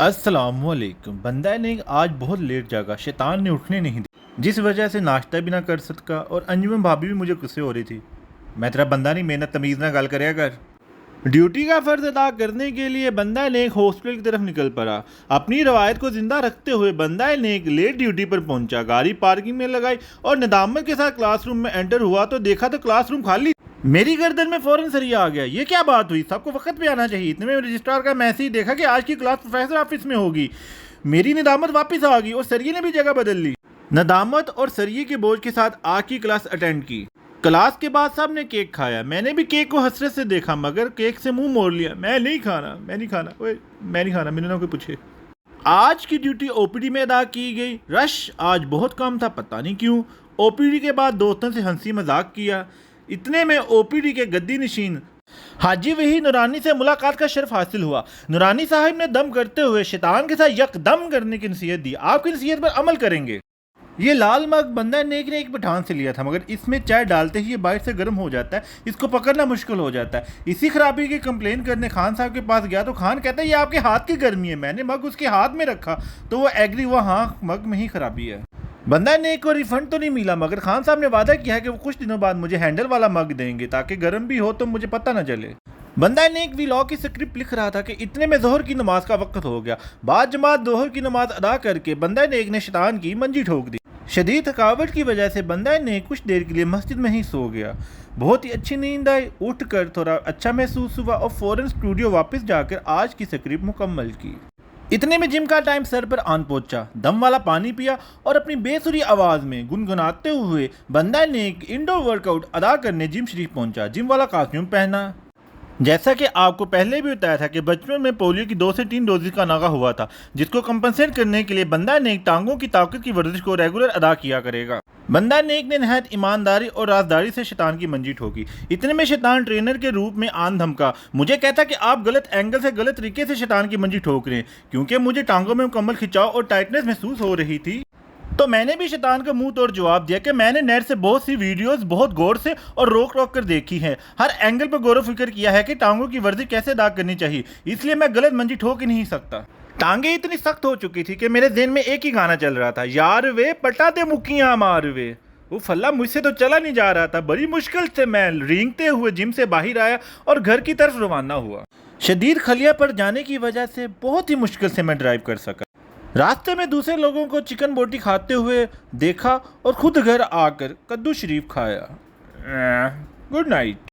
अस्सलामुअलैकुम। बंदा ने आज बहुत लेट जागा, शैतान ने उठने नहीं दी, जिस वजह से नाश्ता भी ना कर सका और अंजुम भाभी भी मुझे गुस्से हो रही थी। मैं तेरा बंदा नहीं, मेहनत तमीज़ ना गल करे कर। ड्यूटी का फ़र्ज अदा करने के लिए बंदा ने एक हॉस्पिटल की तरफ निकल पड़ा। अपनी रवायत को जिंदा रखते हुए बंदा ने एक लेट ड्यूटी पर पहुंचा, गाड़ी पार्किंग में लगाई और नदामत के साथ क्लासरूम में एंटर हुआ तो देखा तो क्लासरूम खाली। मेरी गर्दन में फौरन सरिया आ गया। ये क्या बात हुई? सबको वक्त पे आना चाहिए। इतने में रजिस्ट्रार का मैसेज देखा कि आज की क्लास प्रोफेसर ऑफिस में होगी। मेरी नदामत वापस आ गई और सरिये ने भी जगह बदल ली। नदामत और सरिये के बोझ के साथ आज की क्लास अटेंड की। क्लास के बाद सब ने केक खाया। मैंने भी केक को हसरत से देखा मगर केक से मुंह मोड़ लिया। मैं नहीं खाना, मैंने ना कोई पूछे। आज की ड्यूटी ओपीडी में अदा की गई। रश आज बहुत कम था, पता नहीं क्यों। ओपीडी के बाद दोस्तों से हंसी मजाक किया। इतने में ओपीडी के गद्दी नशीन हाजी वही नूरानी से मुलाकात का शर्फ हासिल हुआ। नूरानी साहब ने दम करते हुए शैतान के साथ यकदम करने की नसीहत दी। आपकी नसीहत पर अमल करेंगे। ये लाल मग बंदा नेक ने एक पठान से लिया था मगर इसमें चाय डालते ही ये बाहर से गर्म हो जाता है, इसको पकड़ना मुश्किल हो जाता है। इसी खराबी की कंप्लेन करने खान साहब के पास गया तो खान कहता है ये आपके हाथ की गर्मी है। मैंने मग उसके हाथ में रखा तो वो एग्री हुआ, हाँ मग में ही खराबी है। बंदा ने को रिफंड तो नहीं मिला मगर खान साहब ने वादा किया है कि वो कुछ दिनों बाद मुझे हैंडल वाला मग देंगे ताकि गर्म भी हो तो मुझे पता न चले। बंदा ने एक व्लॉग की स्क्रिप्ट लिख रहा था कि इतने में जोहर की नमाज का वक्त हो गया। बाद जमात जोहर की नमाज अदा करके बंदा ने एक ने शैतान की मंजी ठोक दी। शदीद थकावट की वजह से बंदा ने कुछ देर के लिए मस्जिद में ही सो गया। बहुत ही अच्छी नींद आई। उठकर थोड़ा अच्छा महसूस हुआ और फौरन स्टूडियो वापस जाकर आज की स्क्रिप्ट मुकम्मल की। इतने में जिम का टाइम सर पर आन पहुंचा। दम वाला पानी पिया और अपनी बेसुरी आवाज में गुनगुनाते हुए बंदा ने एक इंडोर वर्कआउट अदा करने जिम शरीफ पहुंचा। जिम वाला कॉस्ट्यूम पहना। जैसा कि आपको पहले भी बताया था कि बचपन में पोलियो की 2 से 3 डोजेज का नागा हुआ था, जिसको कंपनसेट करने के लिए बंदा ने टांगों की ताकत की वर्जिश को रेगुलर अदा किया करेगा। बंदा नेक ने नहायत ईमानदारी और राजदारी से शैतान की मंजी ठोकी। इतने में शैतान ट्रेनर के रूप में आन धमका। मुझे कहता कि आप गलत एंगल से गलत तरीके से शैतान की मंजी ठोक रहे हैं। क्योंकि मुझे टांगों में मुकम्मल खिंचाव और टाइटनेस महसूस हो रही थी तो मैंने भी शैतान का मुंह तोड़ जवाब दिया कि मैंने नेट से बहुत सी वीडियोस बहुत गौर से और रोक रोक कर देखी हैं। हर एंगल पर गौर फिक्र किया है कि टांगों की वर्जिश कैसे अदा करनी चाहिए, इसलिए मैं गलत मंजी ठोक ही नहीं सकता। टांगे इतनी सख्त हो चुकी थी कि मेरे ज़हन में एक ही गाना चल रहा था, यार वे पटा दे मुक्कियां मार वे। वो फल्ला मुझसे तो चला नहीं जा रहा था। बड़ी मुश्किल से मैं रेंगते हुए जिम से बाहर आया और घर की तरफ रवाना हुआ। शदीद खलिया पर जाने की वजह से बहुत ही मुश्किल से मैं ड्राइव कर सका। रास्ते में दूसरे लोगों को चिकन बोटी खाते हुए देखा और खुद घर आकर कद्दू शरीफ खाया। Good night.